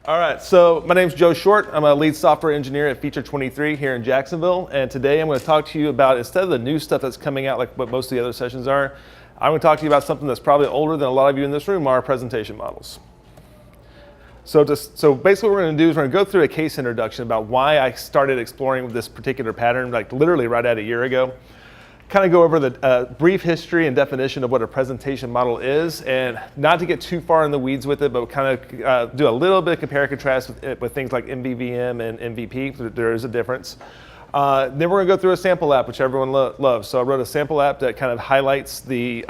All right, so my name's Joe Short. I'm a lead software engineer at Feature 23 here in Jacksonville. And today I'm going to talk to you about, instead of the new stuff that's coming out like what most of the other sessions are, I'm going to talk to you about something that's probably older than a lot of you in this room are, presentation models. So basically what we're going to do is we're going to go through a case introduction about why I started exploring this particular pattern, like literally right at a year ago. Kind of go over the brief history and definition of what a presentation model is, and not to get too far in the weeds with it, but kind of do a little bit of compare and contrast with things like MVVM and MVP. There is a difference. Then we're going to go through a sample app, which everyone loves. So I wrote a sample app that kind of highlights the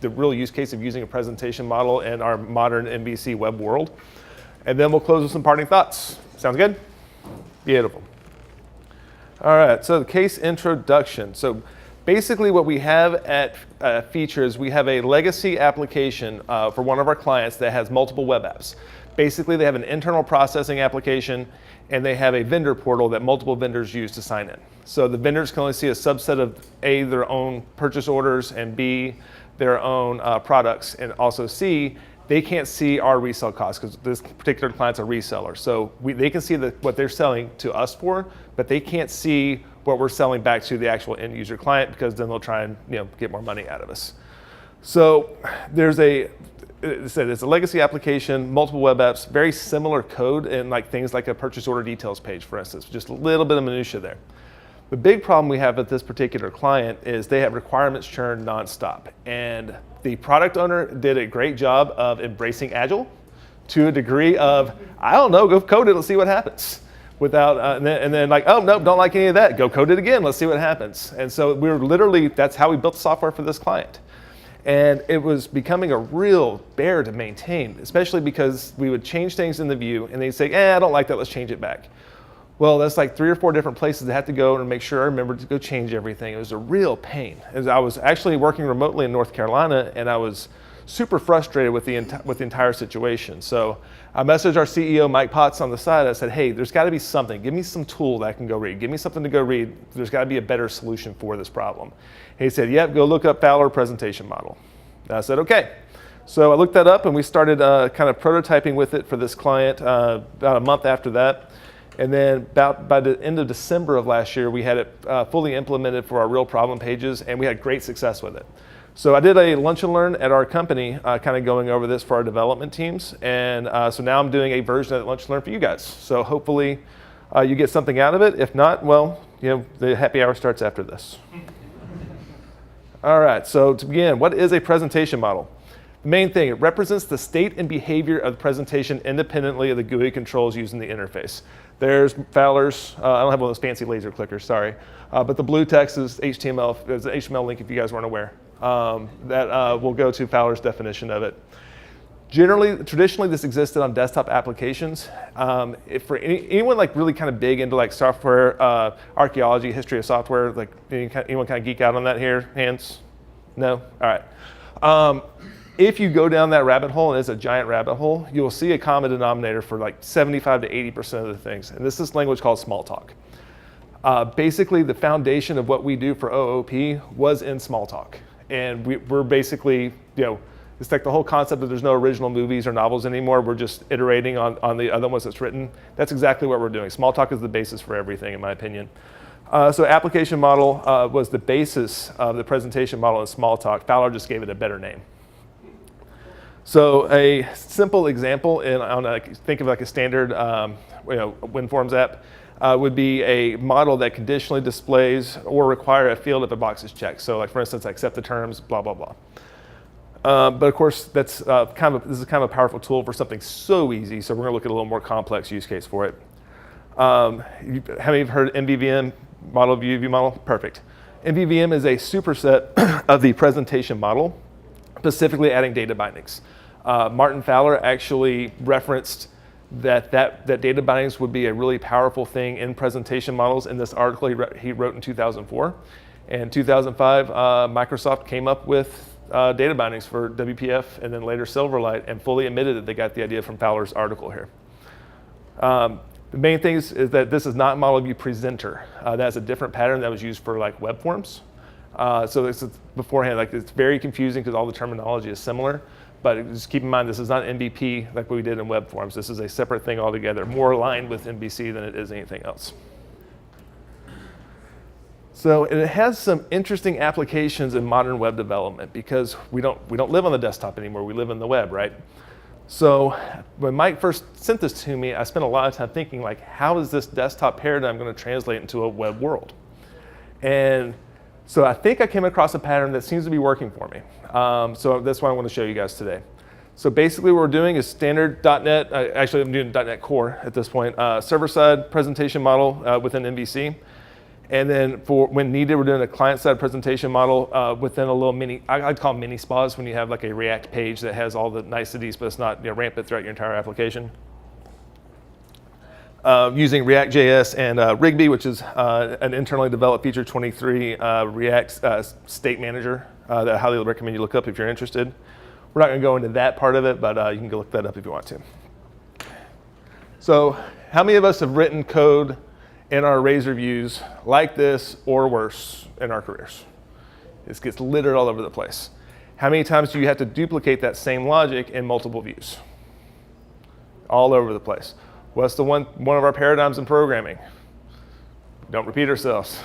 real use case of using a presentation model in our modern MVC web world. And then we'll close with some parting thoughts. Sounds good? Beautiful. All right, so the case introduction. So basically what we have at Features, we have a legacy application for one of our clients that has multiple web apps. Basically, they have an internal processing application, and they have a vendor portal that multiple vendors use to sign in. So the vendors can only see a subset of A, their own purchase orders, and B, their own products, and also C, they can't see our resale costs because this particular client's a reseller. So they can see what they're selling to us for, but they can't see what we're selling back to the actual end user client, because then they'll try and get more money out of us. So it's a legacy application, multiple web apps, very similar code in like things like a purchase order details page, for instance, just a little bit of minutia there. The big problem we have with this particular client is they have requirements churn nonstop. And the product owner did a great job of embracing Agile to a degree of, I don't know, go code it, let's see what happens. And then like, oh, no, don't like any of that. Go code it again, let's see what happens. And so that's how we built the software for this client. And it was becoming a real bear to maintain, especially because we would change things in the view and they'd say, I don't like that, let's change it back. Well, that's like 3 or 4 different places I had to go and make sure I remembered to go change everything. It was a real pain. As I was actually working remotely in North Carolina, and I was super frustrated with the entire situation. So I messaged our CEO, Mike Potts, on the side. I said, hey, there's got to be something. Give me some tool that I can go read. Give me something to go read. There's got to be a better solution for this problem. And he said, yep, go look up Fowler presentation model. And I said, okay. So I looked that up, and we started kind of prototyping with it for this client about a month after that. And then by the end of December of last year, we had it fully implemented for our real problem pages, and we had great success with it. So I did a lunch and learn at our company, kind of going over this for our development teams. And so now I'm doing a version of that lunch and learn for you guys. So hopefully you get something out of it. If not, well, the happy hour starts after this. All right, so to begin, what is a presentation model? The main thing, it represents the state and behavior of the presentation independently of the GUI controls used in the interface. There's Fowler's, I don't have one of those fancy laser clickers, sorry. But the blue text is HTML, there's an HTML link if you guys weren't aware. That will go to Fowler's definition of it. Traditionally this existed on desktop applications. For anyone like really kind of big into like software, archaeology, history of software, like anyone kind of geek out on that here? Hands? No? All right. If you go down that rabbit hole, and it's a giant rabbit hole, you'll see a common denominator for like 75 to 80% of the things. And this is this language called Smalltalk. Basically, the foundation of what we do for OOP was in Smalltalk. And we're basically, it's like the whole concept that there's no original movies or novels anymore. We're just iterating on the other ones that's written. That's exactly what we're doing. Smalltalk is the basis for everything, in my opinion. So application model was the basis of the presentation model in Smalltalk. Fowler just gave it a better name. So a simple example, think of like a standard WinForms app, would be a model that conditionally displays or require a field if a box is checked. So like for instance, I accept the terms, blah, blah, blah. But of course, this is kind of a powerful tool for something so easy. So we're gonna look at a little more complex use case for it. Have any of you heard MVVM, model view model? Perfect. MVVM is a superset of the presentation model, specifically adding data bindings. Martin Fowler actually referenced that data bindings would be a really powerful thing in presentation models in this article he wrote in 2004. In 2005, Microsoft came up with data bindings for WPF and then later Silverlight, and fully admitted that they got the idea from Fowler's article here. The main thing is that this is not model view presenter. That's a different pattern that was used for like web forms. So this is beforehand, like it's very confusing because all the terminology is similar. But just keep in mind, this is not MVP like we did in web forms. This is a separate thing altogether, more aligned with MVC than it is anything else. So it has some interesting applications in modern web development because we don't live on the desktop anymore. We live in the web, right? So when Mike first sent this to me, I spent a lot of time thinking, like, how is this desktop paradigm going to translate into a web world? And so I think I came across a pattern that seems to be working for me. So that's what I want to show you guys today. So basically what we're doing is standard .NET, actually I'm doing .NET Core at this point, server-side presentation model within MVC. And then for when needed, we're doing a client-side presentation model within a little mini, I'd call them mini spas when you have like a React page that has all the niceties, but it's not rampant throughout your entire application. Using React.js and Rigby, which is an internally developed feature 23 React state manager that I highly recommend you look up if you're interested. We're not going to go into that part of it, but you can go look that up if you want to. So how many of us have written code in our Razor views like this or worse in our careers? This gets littered all over the place. How many times do you have to duplicate that same logic in multiple views? All over the place. What's the one of our paradigms in programming? Don't repeat ourselves.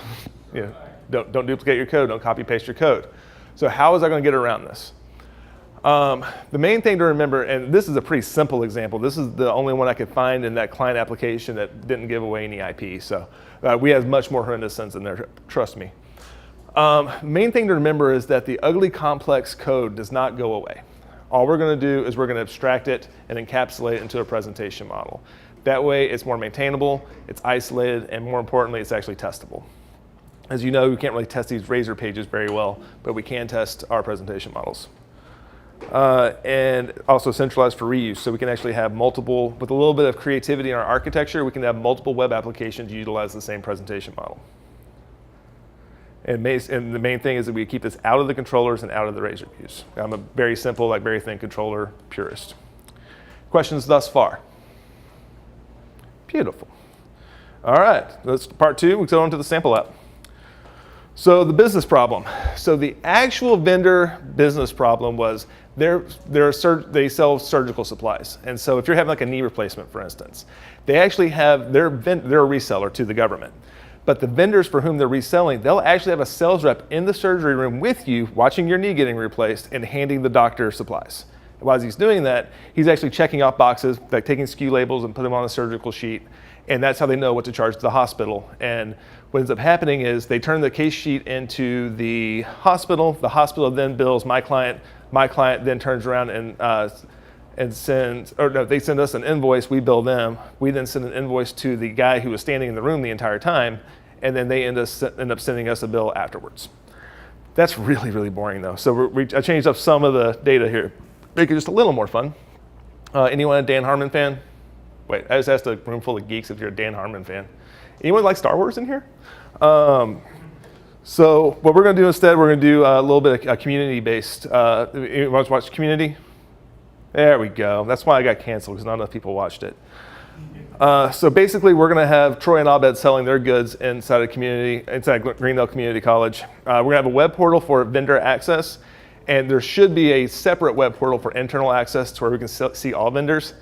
Don't duplicate your code. Don't copy paste your code. So how is I going to get around this? The main thing to remember, and this is a pretty simple example. This is the only one I could find in that client application that didn't give away any IP. So we have much more horrendous sins in there. Trust me. Main thing to remember is that the ugly complex code does not go away. All we're going to do is we're going to abstract it and encapsulate it into a presentation model. That way it's more maintainable, it's isolated, and more importantly, it's actually testable. As you know, we can't really test these Razor pages very well, but we can test our presentation models. And also centralized for reuse, so we can actually have multiple, with a little bit of creativity in our architecture, we can have multiple web applications utilize the same presentation model. And the main thing is that we keep this out of the controllers and out of the Razor views. I'm a very simple, like very thin controller purist. Questions thus far? Beautiful. All right, that's part two. We go on to the sample app. So the business problem. So the actual vendor business problem was they sell surgical supplies. And so if you're having like a knee replacement, for instance, they actually have, they're a reseller to the government. But the vendors for whom they're reselling, they'll actually have a sales rep in the surgery room with you, watching your knee getting replaced and handing the doctor supplies. While he's doing that, he's actually checking off boxes, like taking SKU labels and putting them on a surgical sheet. And that's how they know what to charge the hospital. And what ends up happening is they turn the case sheet into the hospital then bills my client then turns around and sends, or no, they send us an invoice, we bill them, we then send an invoice to the guy who was standing in the room the entire time, and then they end up sending us a bill afterwards. That's really, really boring though. So I changed up some of the data here, make it just a little more fun. Anyone a Dan Harmon fan? Wait, I just asked a room full of geeks if you're a Dan Harmon fan. Anyone like Star Wars in here? So what we're going to do instead, we're going to do a little bit of community-based. You want to watch Community? There we go. That's why I got canceled, because not enough people watched it. So basically, we're going to have Troy and Abed selling their goods inside a community, inside Greendale Community College. We're going to have a web portal for vendor access, and there should be a separate web portal for internal access to where we can see all vendors.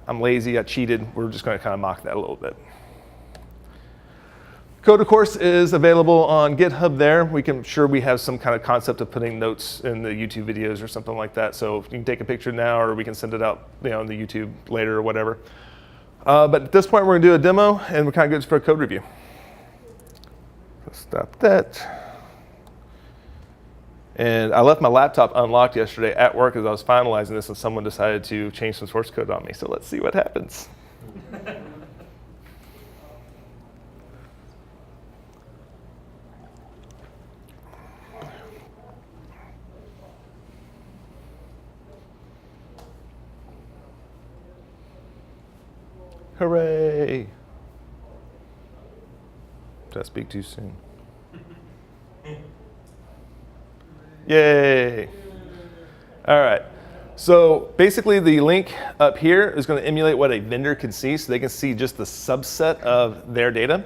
I'm lazy, I cheated. We're just going to kind of mock that a little bit. Code, of course, is available on GitHub there. We have some kind of concept of putting notes in the YouTube videos or something like that. So you can take a picture now, or we can send it out on the YouTube later or whatever. But at this point, we're going to do a demo, and we're kind of good for a code review. Let's stop that. And I left my laptop unlocked yesterday at work as I was finalizing this, and someone decided to change some source code on me. So let's see what happens. Hooray! Did I speak too soon? Yay! All right. So basically, the link up here is going to emulate what a vendor can see, so they can see just the subset of their data,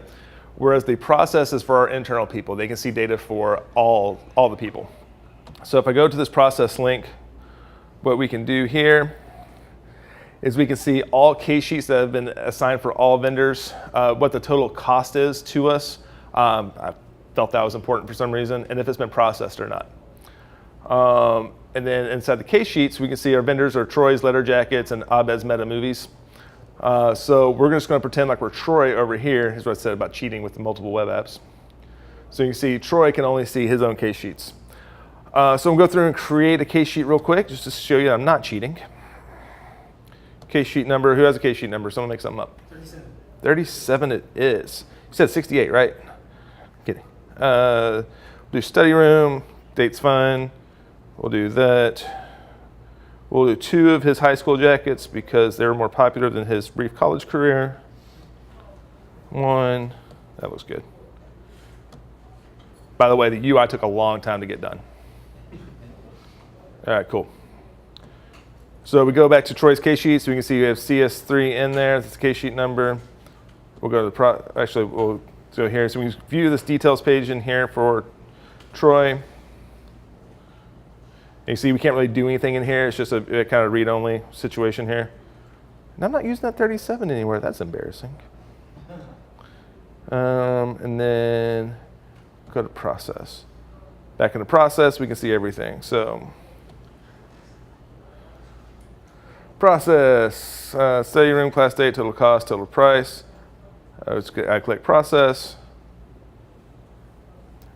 whereas the process is for our internal people. They can see data for all the people. So if I go to this process link, what we can do here is we can see all case sheets that have been assigned for all vendors, what the total cost is to us. I felt that was important for some reason, and if it's been processed or not. And then inside the case sheets, we can see our vendors are Troy's Letter Jackets and Abed's Meta Movies. So we're just going to pretend like we're Troy over here. Here's what I said about cheating with the multiple web apps. So you can see Troy can only see his own case sheets. So I'm going to go through and create a case sheet real quick just to show you I'm not cheating. Case sheet number, who has a case sheet number? Someone make something up. 37. 37 it is. You said 68, right? Kidding. We'll do study room, date's fine. We'll do that. We'll do 2 of his high school jackets because they were more popular than his brief college career. 1, that looks good. By the way, the UI took a long time to get done. All right, cool. So we go back to Troy's case sheet, so we can see we have CS3 in there. That's the case sheet number. We'll go to the we'll go here. So we can view this details page in here for Troy. And you see we can't really do anything in here. It's just a kind of read-only situation here. And I'm not using that 37 anywhere. That's embarrassing. And then go to process. Back into process, we can see everything. So process, study room, class date, total cost, total price. I click process.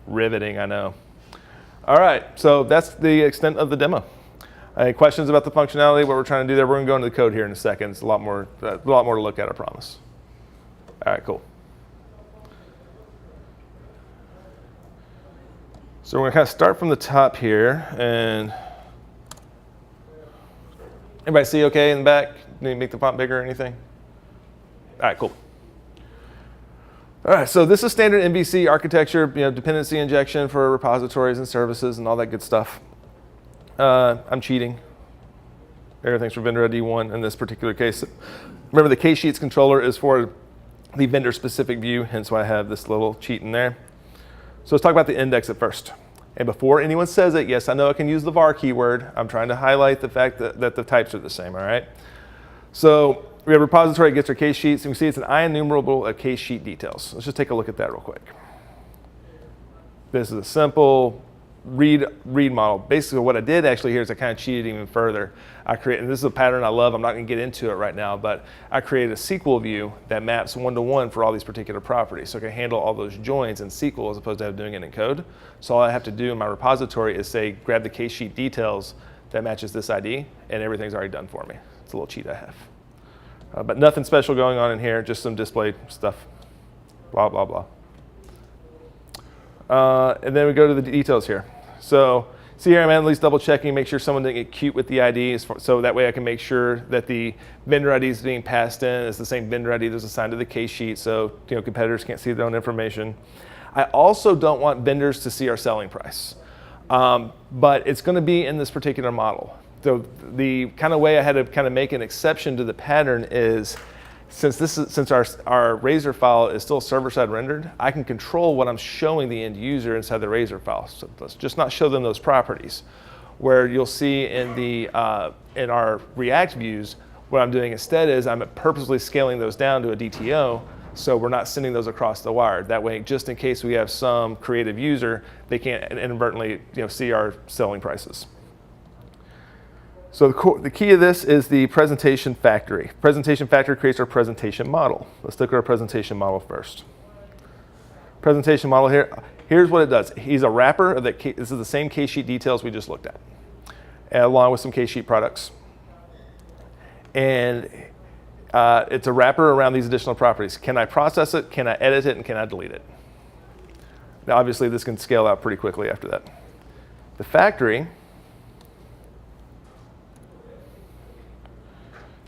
Riveting, I know. All right, so that's the extent of the demo. Any questions about the functionality, what we're trying to do there? We're going to go into the code here in a second. It's a lot more to look at, I promise. All right, cool. So we're going to kind of start from the top here, and everybody see okay in the back? Need to make the font bigger or anything? All right, cool. All right, so this is standard MVC architecture, dependency injection for repositories and services and all that good stuff. I'm cheating. Everything's for vendor ID 1 in this particular case. Remember, the case sheets controller is for the vendor specific view, hence why I have this little cheat in there. So let's talk about the index at first. And before anyone says it, yes, I know I can use the var keyword. I'm trying to highlight the fact that the types are the same, all right? So we have repository gets our case sheets, and we see it's an IEnumerable of case sheet details. Let's just take a look at that real quick. This is a simple read model. Basically what I did actually here is I kind of cheated even further. And this is a pattern I love. I'm not going to get into it right now, but I created a SQL view that maps one-to-one for all these particular properties. So I can handle all those joins in SQL as opposed to doing it in code. So all I have to do in my repository is say, grab the case sheet details that matches this ID, and everything's already done for me. It's a little cheat I have. But nothing special going on in here, just some display stuff, blah, blah, blah. And then we go to the details here. So see here, I'm at least double checking, make sure someone didn't get cute with the IDs, so that way I can make sure that the vendor ID is being passed in is the same vendor ID that's assigned to the case sheet, so competitors can't see their own information. I also don't want vendors to see our selling price, but it's going to be in this particular model. So the kind of way I had to kind of make an exception to the pattern is, since our Razor file is still server-side rendered, I can control what I'm showing the end user inside the Razor file. So let's just not show them those properties. Where you'll see in in our React views, what I'm doing instead is I'm purposely scaling those down to a DTO, so we're not sending those across the wire. That way, just in case we have some creative user, they can't inadvertently see our selling prices. So the key of this is the presentation factory. Presentation factory creates our presentation model. Let's look at our presentation model first. Presentation model here. Here's what it does. He's a wrapper of that. This is the same case sheet details we just looked at, along with some case sheet products. And it's a wrapper around these additional properties. Can I process it? Can I edit it? And can I delete it? Now, obviously, this can scale out pretty quickly after that. The factory.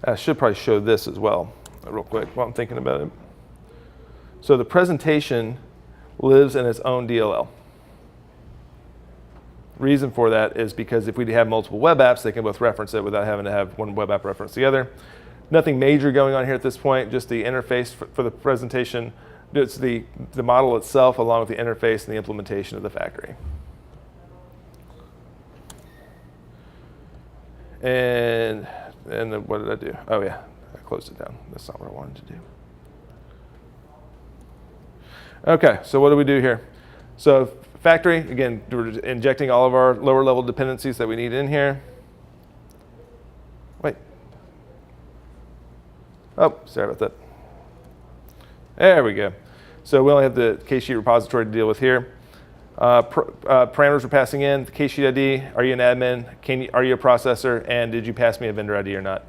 I should probably show this as well, real quick, while I'm thinking about it. So the presentation lives in its own DLL. Reason for that is because if we have multiple web apps, they can both reference it without having to have one web app reference the other. Nothing major going on here at this point, just the interface for the presentation. It's the model itself along with the interface and the implementation of the factory. And then what did I do? Oh yeah, I closed it down. That's not what I wanted to do. Okay, so what do we do here? So factory, again, we're injecting all of our lower level dependencies that we need in here. Wait. Oh, sorry about that. There we go. So we only have the case sheet repository to deal with here. Parameters we're passing in, the case sheet ID, are you an admin, are you a processor, and did you pass me a vendor ID or not?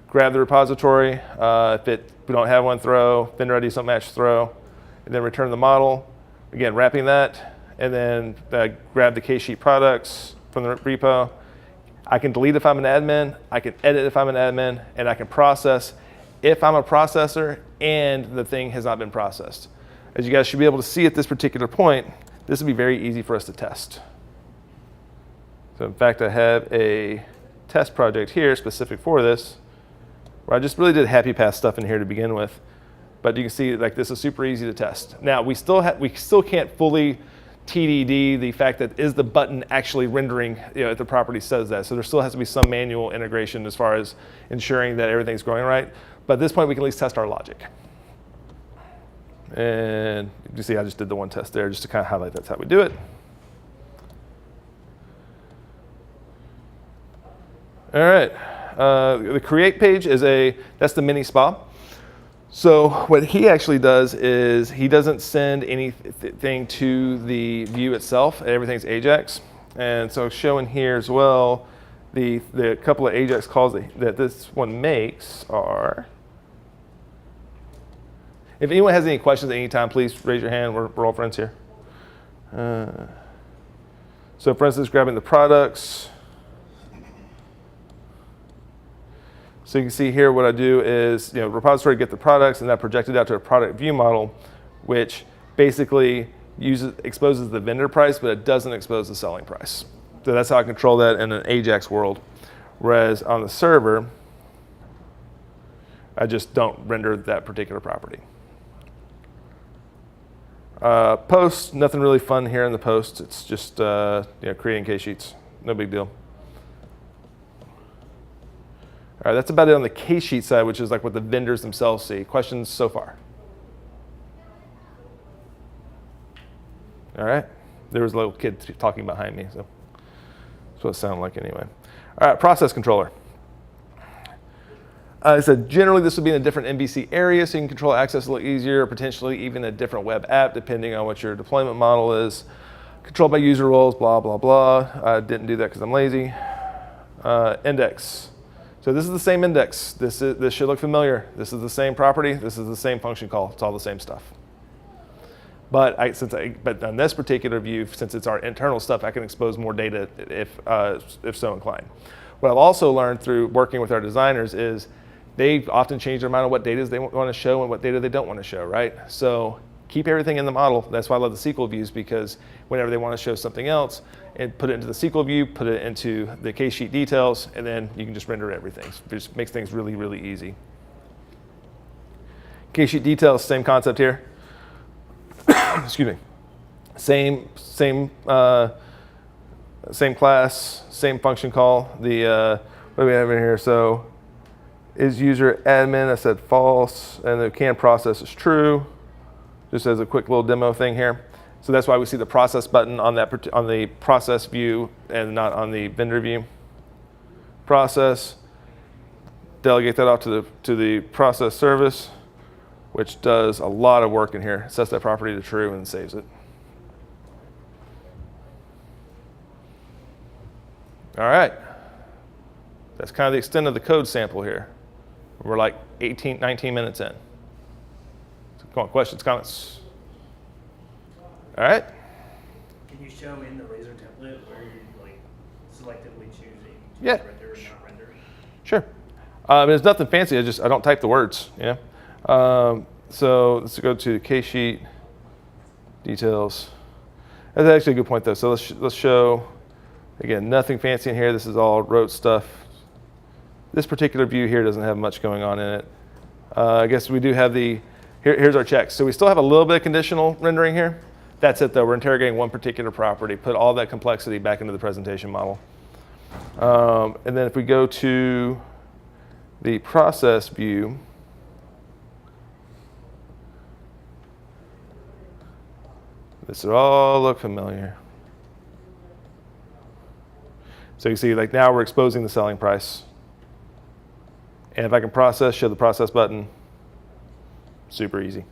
Grab the repository, if we don't have one, throw, vendor ID don't match, throw, and then return the model. Again, wrapping that, and then grab the case sheet products from the repo. I can delete if I'm an admin, I can edit if I'm an admin, and I can process if I'm a processor and the thing has not been processed. As you guys should be able to see at this particular point, this would be very easy for us to test. So in fact, I have a test project here specific for this, where I just really did happy path stuff in here to begin with. But you can see like this is super easy to test. Now we still can't fully TDD the fact that is the button actually rendering, if the property says that. So there still has to be some manual integration as far as ensuring that everything's going right. But at this point we can at least test our logic. And you see I just did the one test there just to kind of highlight that's how we do it. All right, the create page is that's the mini spa. So what he actually does is he doesn't send anything to the view itself. Everything's AJAX. And so showing here as well, the couple of AJAX calls that this one makes are, if anyone has any questions at any time, please raise your hand. We're all friends here. So for instance, grabbing the products. So you can see here what I do is, repository get the products and that projected out to a product view model, which basically exposes the vendor price, but it doesn't expose the selling price. So that's how I control that in an AJAX world. Whereas on the server, I just don't render that particular property. Post, nothing really fun here in the post. It's just creating case sheets, no big deal. All right, that's about it on the case sheet side, which is like what the vendors themselves see. Questions so far? All right, there was a little kid talking behind me, so that's what it sounded like anyway. All right, process controller. I said generally this would be in a different MVC area, so you can control access a little easier, or potentially even a different web app, depending on what your deployment model is. Controlled by user roles, blah, blah, blah. I didn't do that because I'm lazy. Index. So this is the same index. This should look familiar. This is the same property. This is the same function call. It's all the same stuff. But on this particular view, since it's our internal stuff, I can expose more data if so inclined. What I've also learned through working with our designers is they often change their mind on what data they want to show and what data they don't want to show, right? So keep everything in the model. That's why I love the SQL views, because whenever they want to show something else, and put it into the SQL view, put it into the case sheet details, and then you can just render everything. It just makes things really, really easy. Case sheet details, same concept here. Excuse me. Same class, same function call. What do we have in here? So is user admin, I said false, and the can process is true. Just as a quick little demo thing here. So that's why we see the process button on the process view and not on the vendor view. Process, delegate that off to the process service, which does a lot of work in here. It sets that property to true and saves it. All right. That's kind of the extent of the code sample here. We're like 19 minutes in. So come on, questions, comments? All right. Can you show in the Razor template where you selectively choosing to Yeah. render or not render? Sure. It's nothing fancy. I don't type the words. So let's go to case sheet details. That's actually a good point though. So let's show again, nothing fancy in here. This is all rote stuff. This particular view here doesn't have much going on in it. I guess we do have here's our checks. So we still have a little bit of conditional rendering here. That's it though, we're interrogating one particular property, put all that complexity back into the presentation model. And then if we go to the process view, this will all look familiar. So you see, like now we're exposing the selling price. And if I can process, show the process button, super easy.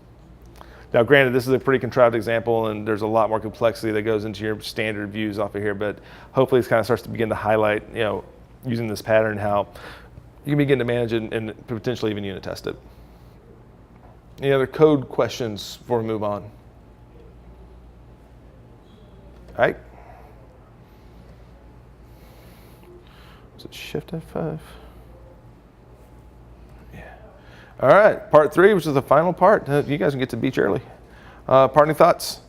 Now granted, this is a pretty contrived example and there's a lot more complexity that goes into your standard views off of here, but hopefully this kind of starts to begin to highlight, using this pattern, how you can begin to manage it and potentially even unit test it. Any other code questions before we move on? All right. Was it Shift F5? Yeah. All right, part 3, which is the final part. You guys can get to the beach early. Parting thoughts.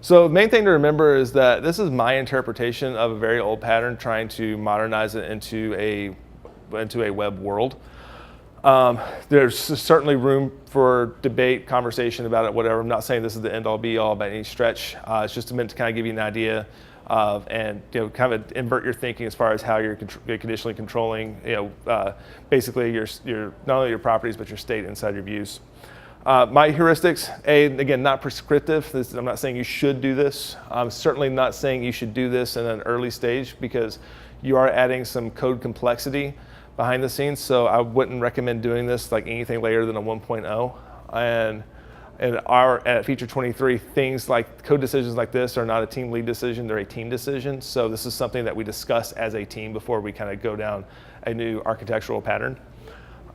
So the main thing to remember is that this is my interpretation of a very old pattern, trying to modernize it into a web world. There's certainly room for debate, conversation about it, whatever. I'm not saying this is the end all be all by any stretch. It's just meant to kind of give you an idea of, and kind of invert your thinking as far as how you're conditionally controlling, basically your not only your properties but your state inside your views. My heuristics, again, not prescriptive. I'm not saying you should do this. I'm certainly not saying you should do this in an early stage because you are adding some code complexity behind the scenes. So I wouldn't recommend doing this like anything later than a 1.0. And at feature 23, things like code decisions like this are not a team lead decision, they're a team decision. So this is something that we discuss as a team before we kind of go down a new architectural pattern.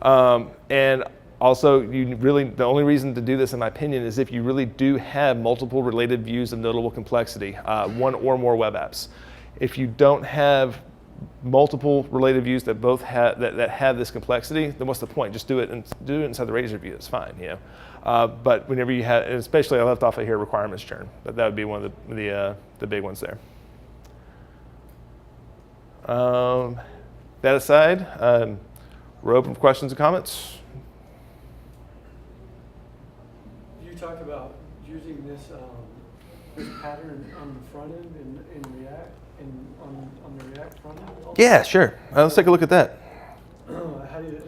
And also, the only reason to do this, in my opinion, is if you really do have multiple related views of notable complexity, one or more web apps. If you don't have multiple related views that both have that have this complexity, then what's the point? Just do it inside the Razor view. It's fine, But whenever you have, and especially I left off of here requirements churn, but that would be one of the big ones there. That aside, we're open for questions and comments. You talked about using this pattern on the front end in React and on the React front end also? Yeah, sure. Let's take a look at that. How do you?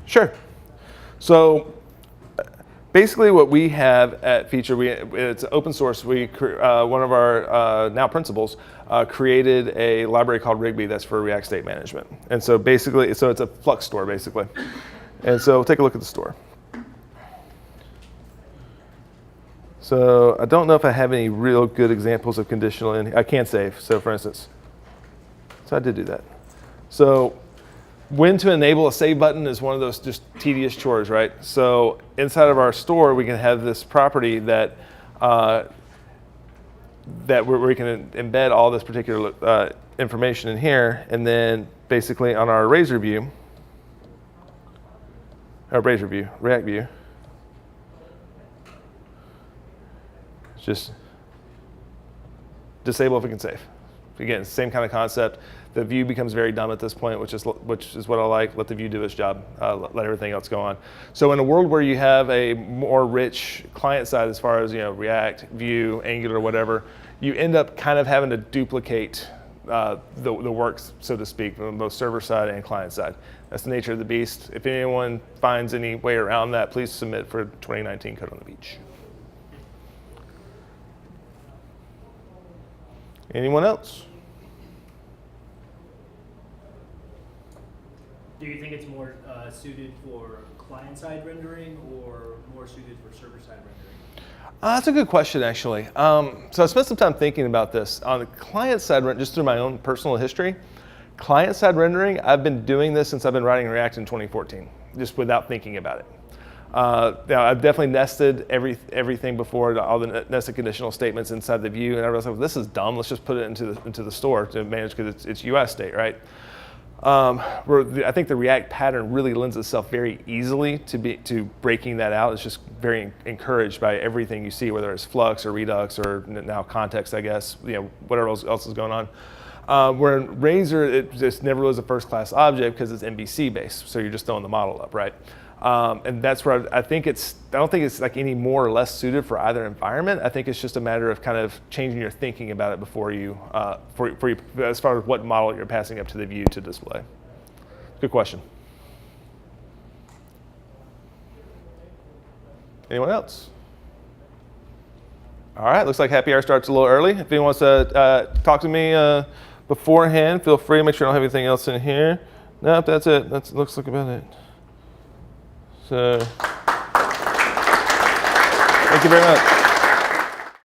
Sure. So basically what we have at Feature, it's open source. One of our now principals created a library called Rigby that's for React state management. And so basically, it's a Flux store basically. And so we'll take a look at the store. So I don't know if I have any real good examples of conditional in. I can save, so for instance. So I did do that. So when to enable a save button is one of those just tedious chores, right? So inside of our store, we can have this property that where we can embed all this particular information in here, and then basically on our React view, just disable if we can save. Again, same kind of concept. The view becomes very dumb at this point, which is what I like. Let the view do its job. Let everything else go on. So in a world where you have a more rich client side as far as React, Vue, Angular, whatever, you end up kind of having to duplicate the work, so to speak, from both server side and client side. That's the nature of the beast. If anyone finds any way around that, please submit for 2019 Code on the Beach. Anyone else? Do you think it's more suited for client-side rendering or more suited for server-side rendering? That's a good question, actually. So I spent some time thinking about this. On the client-side, just through my own personal history, client-side rendering, I've been doing this since I've been writing React in 2014, just without thinking about it. I've definitely nested everything before, all the nested conditional statements inside the view, and I was like, well, this is dumb. Let's just put it into the store to manage because it's US state, right? I think the React pattern really lends itself very easily to breaking that out. It's just very encouraged by everything you see, whether it's Flux or Redux or now context, I guess, whatever else is going on. Where in Razor, it just never was a first-class object because it's MVC based, so you're just throwing the model up, right? And that's where I don't think it's like any more or less suited for either environment. I think it's just a matter of kind of changing your thinking about it before you, as far as what model you're passing up to the view to display. Good question. Anyone else? All right, looks like happy hour starts a little early. If anyone wants to talk to me beforehand, feel free. Make sure I don't have anything else in here. Nope, that's it. That looks like about it. So, thank you very much.